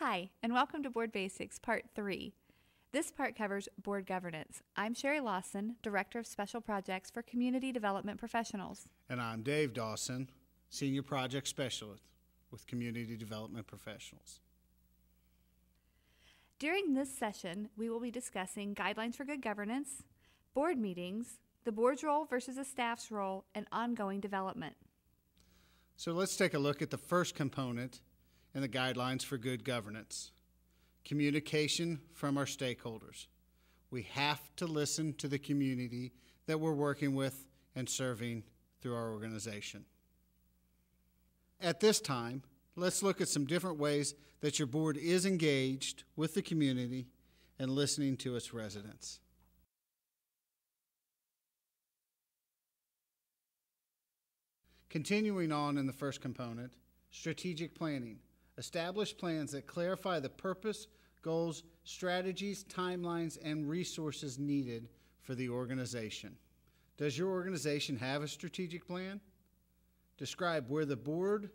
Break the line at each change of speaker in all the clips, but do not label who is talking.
Hi, and welcome to Board Basics, Part 3. This part covers board governance. I'm Sherry Lawson, Director of Special Projects for Community Development Professionals.
And I'm Dave Dawson, Senior Project Specialist with Community Development Professionals.
During this session, we will be discussing guidelines for good governance, board meetings, the board's role versus the staff's role, and ongoing development.
So let's take a look at the first component in the guidelines for good governance. Communication from our stakeholders. We have to listen to the community that we're working with and serving through our organization. At this time, let's look at some different ways that your board is engaged with the community and listening to its residents. Continuing on in the first component, strategic planning. Establish plans that clarify the purpose, goals, strategies, timelines, and resources needed for the organization. Does your organization have a strategic plan? Describe where the board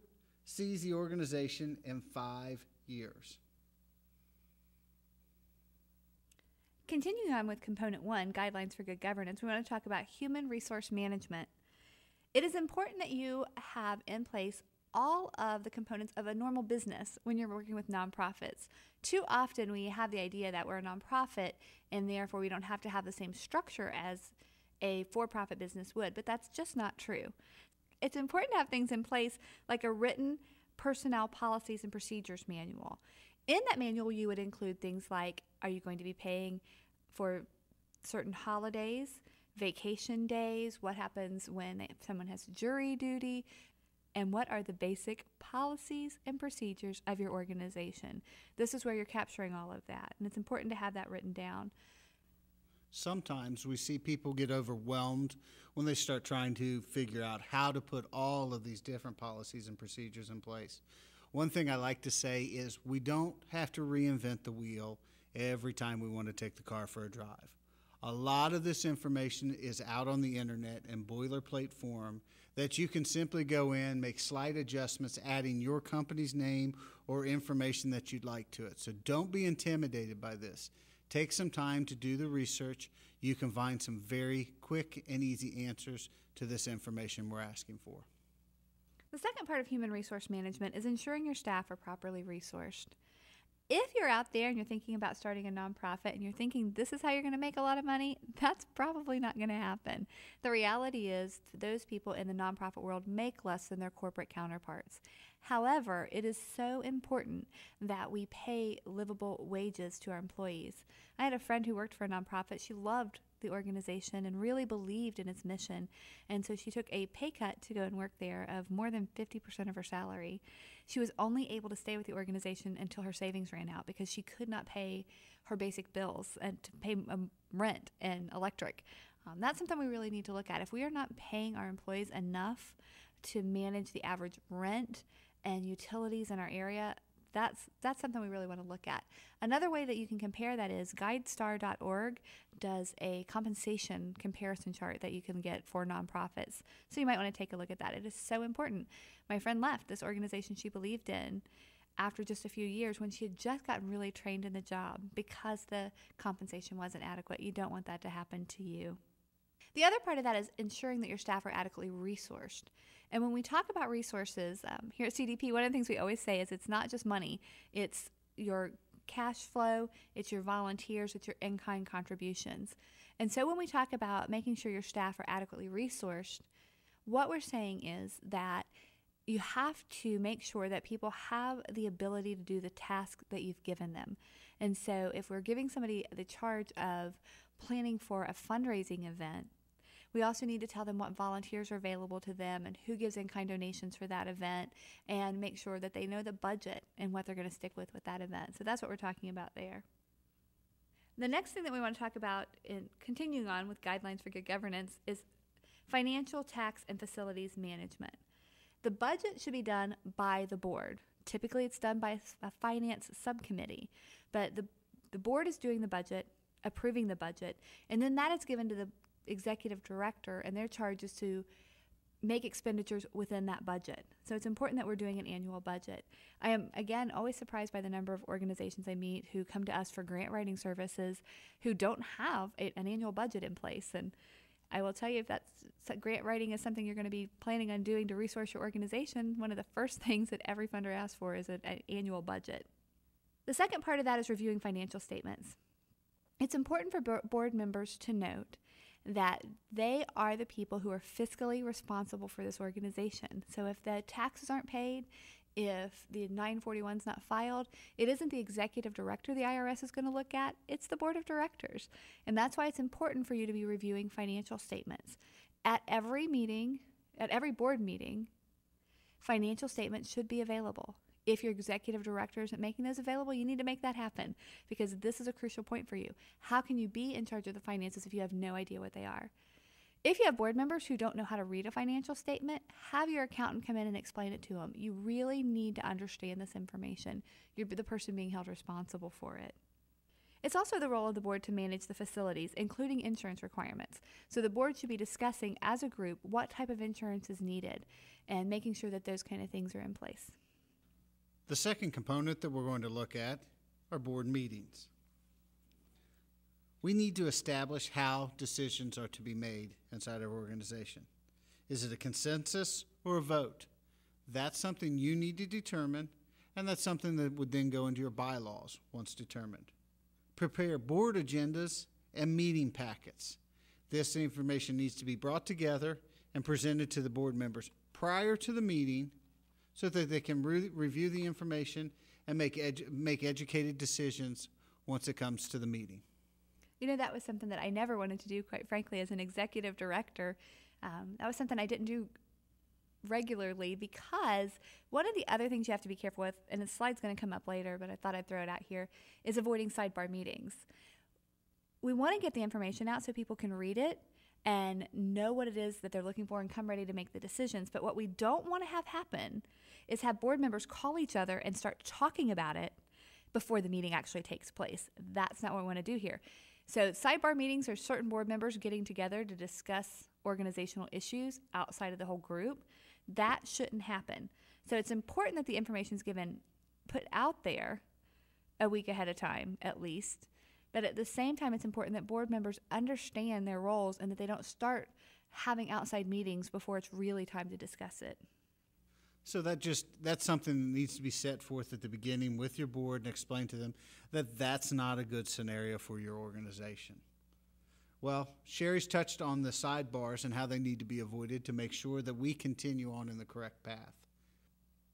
sees the organization in 5 years.
Continuing on with Component 1, Guidelines for Good Governance, we want to talk about human resource management. It is important that you have in place all of the components of a normal business when you're working with nonprofits. Too often we have the idea that we're a nonprofit and therefore we don't have to have the same structure as a for-profit business would, but that's just not true. It's important to have things in place like a written personnel policies and procedures manual. In that manual, you would include things like, are you going to be paying for certain holidays, vacation days, what happens when someone has jury duty, and what are the basic policies and procedures of your organization. This is where you're capturing all of that, and it's important to have that written down.
Sometimes we see people get overwhelmed when they start trying to figure out how to put all of these different policies and procedures in place. One thing I like to say is we don't have to reinvent the wheel every time we want to take the car for a drive. A lot of this information is out on the internet in boilerplate form that you can simply go in, make slight adjustments, adding your company's name or information that you'd like to it. So don't be intimidated by this. Take some time to do the research. You can find some very quick and easy answers to this information we're asking for.
The second part of human resource management is ensuring your staff are properly resourced. If you're out there and you're thinking about starting a nonprofit and you're thinking this is how you're going to make a lot of money, that's probably not going to happen. The reality is those people in the nonprofit world make less than their corporate counterparts. However, it is so important that we pay livable wages to our employees. I had a friend who worked for a nonprofit. She loved the organization and really believed in its mission, and so she took a pay cut to go and work there of more than 50% of her salary. She was only able to stay with the organization until her savings ran out because she could not pay her basic bills and to pay rent and electric. That's something we really need to look at. If we are not paying our employees enough to manage the average rent and utilities in our area, that's something we really want to look at. Another way that you can compare that is GuideStar.org does a compensation comparison chart that you can get for nonprofits. So you might want to take a look at that. It is so important. My friend left this organization she believed in after just a few years when she had just gotten really trained in the job because the compensation wasn't adequate. You don't want that to happen to you. The other part of that is ensuring that your staff are adequately resourced. And when we talk about resources, here at CDP, one of the things we always say is it's not just money. It's your cash flow, it's your volunteers, it's your in-kind contributions. And so when we talk about making sure your staff are adequately resourced, what we're saying is that you have to make sure that people have the ability to do the task that you've given them. And so if we're giving somebody the charge of planning for a fundraising event, we also need to tell them what volunteers are available to them and who gives in-kind donations for that event, and make sure that they know the budget and what they're going to stick with that event. So that's what we're talking about there. The next thing that we want to talk about in continuing on with guidelines for good governance is financial, tax, and facilities management. The budget should be done by the board. Typically it's done by a finance subcommittee, but the board is doing the budget, approving the budget, and then that is given to the executive director, and their charge is to make expenditures within that budget. So it's important that we're doing an annual budget. I am, again, always surprised by the number of organizations I meet who come to us for grant writing services who don't have an annual budget in place. And I will tell you, if grant writing is something you're going to be planning on doing to resource your organization, one of the first things that every funder asks for is an annual budget. The second part of that is reviewing financial statements. It's important for board members to note that they are the people who are fiscally responsible for this organization. So if the taxes aren't paid, if the 941 is not filed, it isn't the executive director the IRS is going to look at, it's the board of directors. And that's why it's important for you to be reviewing financial statements. At every meeting, at every board meeting, financial statements should be available. If your executive director isn't making those available, you need to make that happen, because this is a crucial point for you. How can you be in charge of the finances if you have no idea what they are? If you have board members who don't know how to read a financial statement, have your accountant come in and explain it to them. You really need to understand this information. You're the person being held responsible for it. It's also the role of the board to manage the facilities, including insurance requirements. So the board should be discussing as a group what type of insurance is needed and making sure that those kind of things are in place.
The second component that we're going to look at are board meetings. We need to establish how decisions are to be made inside our organization. Is it a consensus or a vote? That's something you need to determine, and that's something that would then go into your bylaws once determined. Prepare board agendas and meeting packets. This information needs to be brought together and presented to the board members prior to the meeting, so that they can review the information and make educated decisions once it comes to the meeting.
You know, that was something that I never wanted to do, quite frankly, as an executive director. That was something I didn't do regularly, because one of the other things you have to be careful with, and the slide's going to come up later, but I thought I'd throw it out here, is avoiding sidebar meetings. We want to get the information out so people can read it and know what it is that they're looking for and come ready to make the decisions. But what we don't want to have happen is have board members call each other and start talking about it before the meeting actually takes place. That's not what we want to do here. So sidebar meetings are certain board members getting together to discuss organizational issues outside of the whole group. That shouldn't happen. So it's important that the information is put out there a week ahead of time, at least. But at the same time, it's important that board members understand their roles and that they don't start having outside meetings before it's really time to discuss it.
So that's something that needs to be set forth at the beginning with your board and explain to them that that's not a good scenario for your organization. Well, Sherry's touched on the sidebars and how they need to be avoided to make sure that we continue on in the correct path.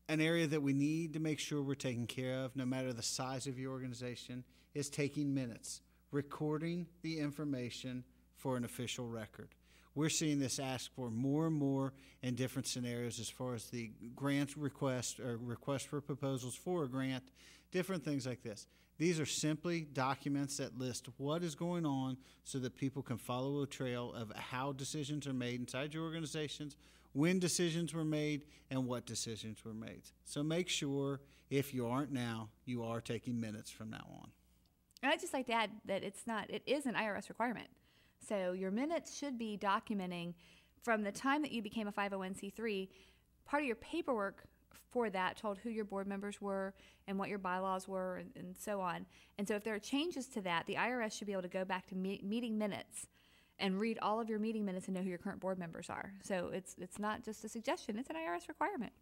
An area that we need to make sure we're taking care of, no matter the size of your organization, is taking minutes, recording the information for an official record. We're seeing this asked for more and more in different scenarios as far as the grant request or request for proposals for a grant, different things like this. These are simply documents that list what is going on so that people can follow a trail of how decisions are made inside your organizations, when decisions were made, and what decisions were made. So make sure, if you aren't now, you are taking minutes from now on.
And I'd just like to add that it is an IRS requirement. So your minutes should be documenting from the time that you became a 501c3. Part of your paperwork for that told who your board members were and what your bylaws were and so on. And so if there are changes to that, the IRS should be able to go back to meeting minutes and read all of your meeting minutes and know who your current board members are. So it's not just a suggestion, it's an IRS requirement.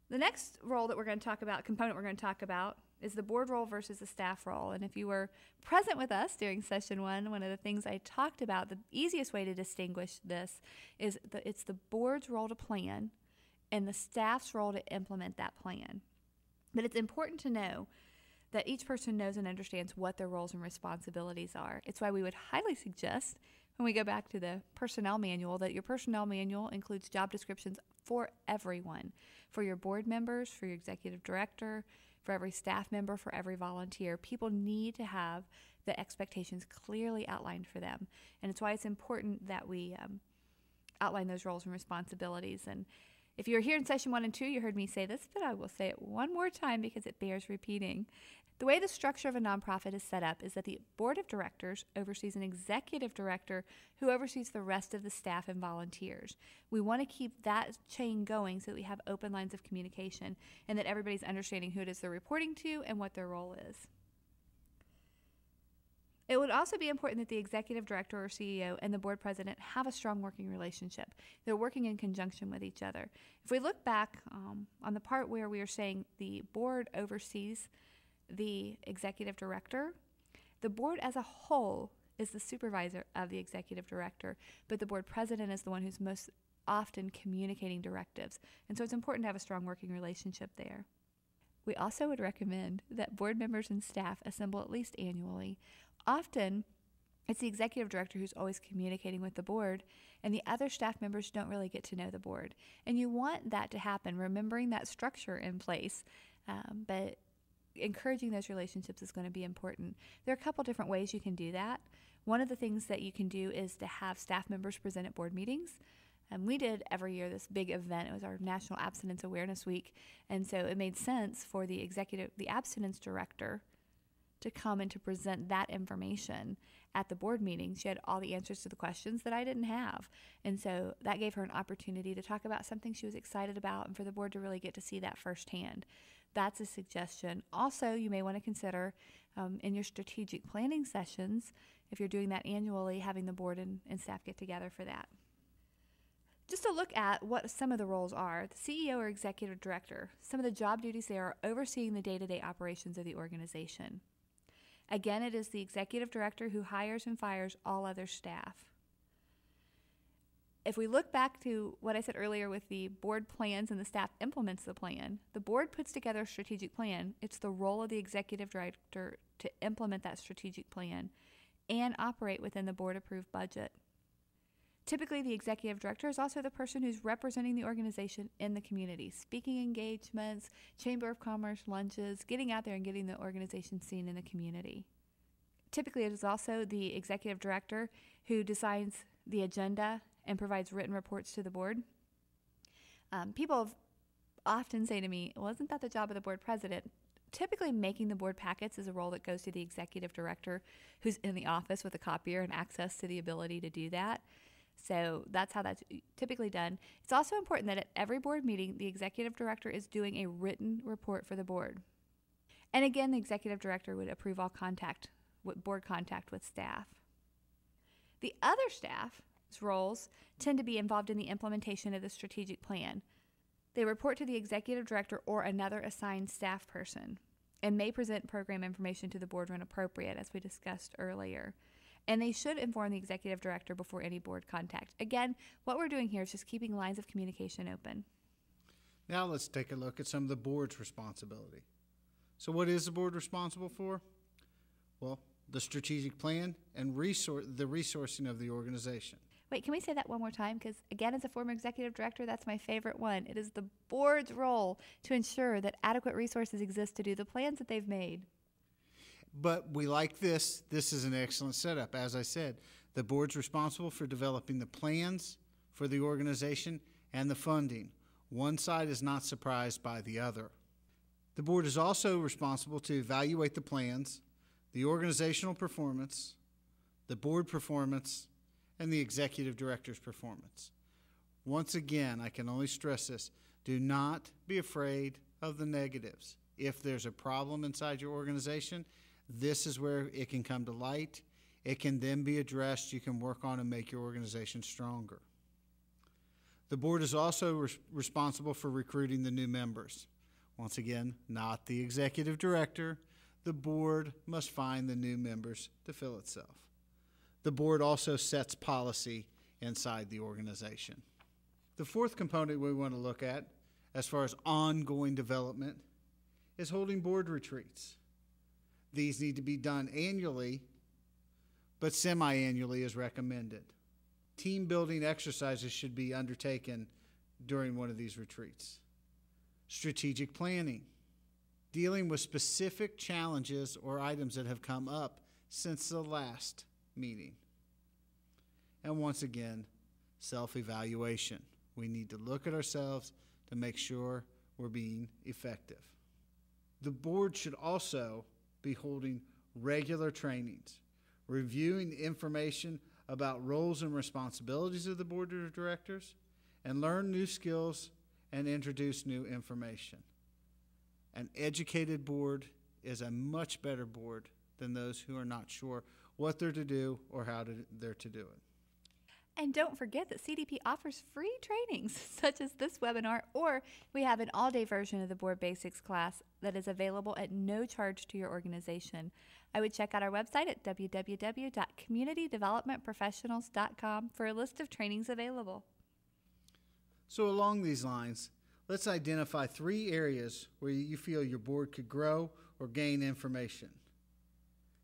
The next role that we're going to talk about, component we're going to talk about, is the board role versus the staff role. And if you were present with us during session one of the things I talked about, the easiest way to distinguish this is it's the board's role to plan and the staff's role to implement that plan. But it's important to know that each person knows and understands what their roles and responsibilities are. It's why we would highly suggest, when we go back to the personnel manual, that your personnel manual includes job descriptions for everyone, for your board members, for your executive director, for every staff member, for every volunteer. People need to have the expectations clearly outlined for them. And it's why it's important that we outline those roles and responsibilities. And If you were here in session 1 and 2, you heard me say this, but I will say it one more time because it bears repeating. The way the structure of a nonprofit is set up is that the board of directors oversees an executive director who oversees the rest of the staff and volunteers. We want to keep that chain going so that we have open lines of communication and that everybody's understanding who it is they're reporting to and what their role is. It would also be important that the executive director or CEO and the board president have a strong working relationship. They're working in conjunction with each other. If we look back on the part where we are saying the board oversees the executive director, the board as a whole is the supervisor of the executive director, but the board president is the one who's most often communicating directives. And so it's important to have a strong working relationship there. We also would recommend that board members and staff assemble at least annually. Often, it's the executive director who's always communicating with the board, and the other staff members don't really get to know the board. And you want that to happen, remembering that structure in place, but encouraging those relationships is going to be important. There are a couple different ways you can do that. One of the things that you can do is to have staff members present at board meetings. We did every year this big event. It was our National Abstinence Awareness Week, and so it made sense for the abstinence director to come and to present that information at the board meeting. She had all the answers to the questions that I didn't have, and so that gave her an opportunity to talk about something she was excited about and for the board to really get to see that firsthand. That's a suggestion. Also, you may want to consider in your strategic planning sessions, if you're doing that annually, having the board and staff get together for that. Just to look at what some of the roles are, the CEO or executive director, some of the job duties there are overseeing the day-to-day operations of the organization. Again, it is the executive director who hires and fires all other staff. If we look back to what I said earlier with the board plans and the staff implements the plan, the board puts together a strategic plan. It's the role of the executive director to implement that strategic plan and operate within the board-approved budget. Typically, the executive director is also the person who's representing the organization in the community, speaking engagements, Chamber of Commerce lunches, getting out there and getting the organization seen in the community. Typically, it is also the executive director who decides the agenda and provides written reports to the board. People have often say to me, well, isn't that the job of the board president? Typically, making the board packets is a role that goes to the executive director who's in the office with a copier and access to the ability to do that. So that's how that's typically done. It's also important that at every board meeting, the executive director is doing a written report for the board. And again, the executive director would approve all board contact with staff. The other staff's roles tend to be involved in the implementation of the strategic plan. They report to the executive director or another assigned staff person and may present program information to the board when appropriate, as we discussed earlier. And they should inform the executive director before any board contact. Again, what we're doing here is just keeping lines of communication open.
Now let's take a look at some of the board's responsibility. So what is the board responsible for? Well, the strategic plan and the resourcing of the organization.
Wait, can we say that one more time? Because again, as a former executive director, that's my favorite one. It is the board's role to ensure that adequate resources exist to do the plans that they've made.
But we like this. This is an excellent setup. As I said, the board's responsible for developing the plans for the organization and the funding. One side is not surprised by the other. The board is also responsible to evaluate the plans, the organizational performance, the board performance, and the executive director's performance. Once again, I can only stress this. Do not be afraid of the negatives. If there's a problem inside your organization, this is where it can come to light. It can then be addressed. You can work on and make your organization stronger. The board is also responsible for recruiting the new members. Once again, not the executive director. The board must find the new members to fill itself. The board also sets policy inside the organization. The fourth component we want to look at, as far as ongoing development, is holding board retreats. These need to be done annually, but semi-annually is recommended. Team building exercises should be undertaken during one of these retreats. Strategic planning, dealing with specific challenges or items that have come up since the last meeting. And once again, self-evaluation. We need to look at ourselves, to make sure we're being effective. The board should also be holding regular trainings, reviewing information about roles and responsibilities of the board of directors, and learn new skills and introduce new information. An educated board is a much better board than those who are not sure what they're to do or how they're to do it.
And don't forget that CDP offers free trainings such as this webinar, or we have an all-day version of the Board Basics class that is available at no charge to your organization. I would check out our website at www.communitydevelopmentprofessionals.com for a list of trainings available.
So along these lines, let's identify 3 areas where you feel your board could grow or gain information.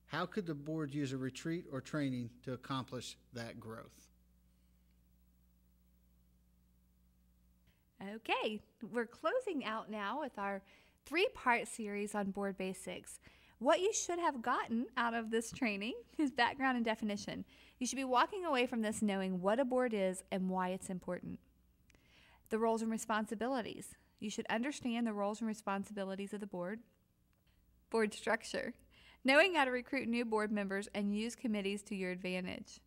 How could the board use a retreat or training to accomplish that growth?
Okay, we're closing out now with our 3-part series on board basics. What you should have gotten out of this training is background and definition. You should be walking away from this knowing what a board is and why it's important. The roles and responsibilities. You should understand the roles and responsibilities of the board. Board structure. Knowing how to recruit new board members and use committees to your advantage.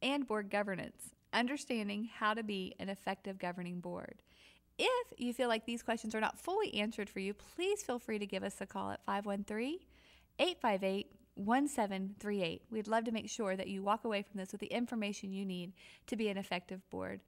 And board governance. Understanding how to be an effective governing board. If you feel like these questions are not fully answered for you, please feel free to give us a call at 513-858-1738. We'd love to make sure that you walk away from this with the information you need to be an effective board.